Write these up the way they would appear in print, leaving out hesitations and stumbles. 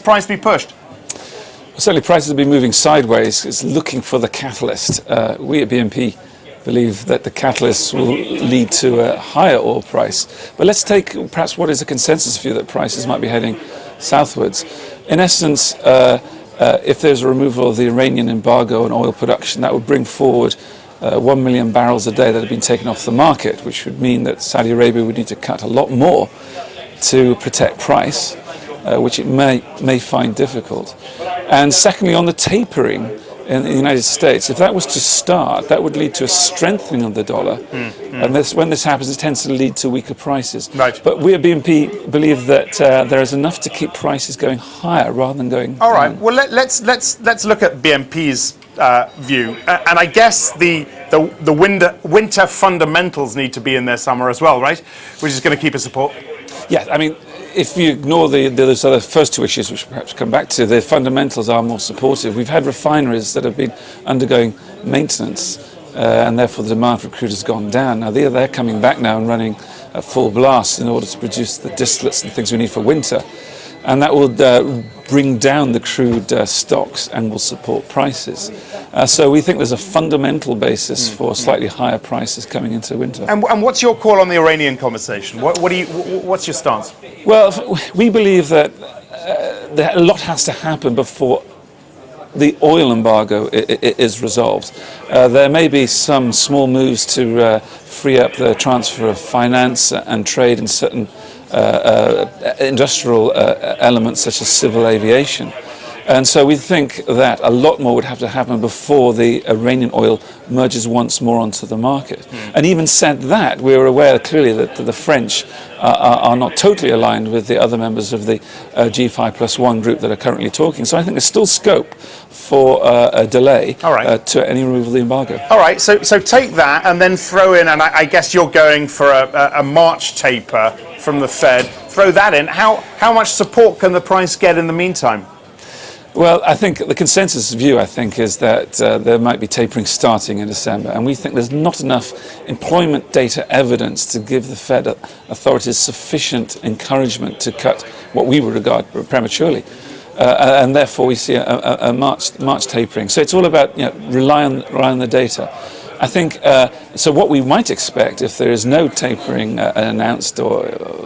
price be pushed? Certainly prices have been moving sideways. It's looking for the catalyst. We at BNP believe that the catalyst will lead to a higher oil price. But let's take perhaps what is a consensus view that prices might be heading southwards. In essence, if there's a removal of the Iranian embargo on oil production, that would bring forward 1 million barrels a day that have been taken off the market, which would mean that Saudi Arabia would need to cut a lot more to protect price, which it may find difficult. And secondly, on the tapering in the United States, if that was to start, that would lead to a strengthening of the dollar. And when this happens, it tends to lead to weaker prices. Right. But we at BNP believe that there is enough to keep prices going higher rather than going All right. down. Well, let's look at BNP's view, and I guess the winter fundamentals need to be in there somewhere as well, right? Which is going to keep a support. Yeah, I mean, if you ignore those other first two issues, which we'll perhaps come back to, the fundamentals are more supportive. We've had refineries that have been undergoing maintenance, and therefore the demand for crude has gone down. Now they're coming back now and running at full blast in order to produce the distillates and things we need for winter. And that will bring down the crude stocks and will support prices. So we think there's a fundamental basis for slightly higher prices coming into winter. And what's your call on the Iranian conversation? What's your stance? Well, we believe that a lot has to happen before the oil embargo is resolved. There may be some small moves to free up the transfer of finance and trade in certain industrial elements such as civil aviation. And so we think that a lot more would have to happen before the Iranian oil merges once more onto the market. And even said that, we are aware clearly that the French are not totally aligned with the other members of the G5+1 group that are currently talking. So I think there's still scope for a delay to any removal of the embargo. All right, so take that and then throw in, and I guess you're going for a March taper from the Fed. Throw that in. How much support can the price get in the meantime? Well, I think the consensus view, is that there might be tapering starting in December, and we think there's not enough employment data evidence to give the Fed authorities sufficient encouragement to cut what we would regard prematurely. And therefore we see a March tapering. So it's all about rely on the data. I think so. What we might expect if there is no tapering announced, or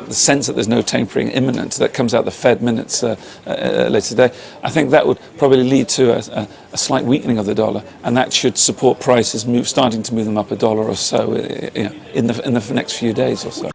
the sense that there's no tapering imminent, that comes out the Fed minutes later today, I think that would probably lead to a slight weakening of the dollar, and that should support prices starting to move them up $1 or so in the next few days or so.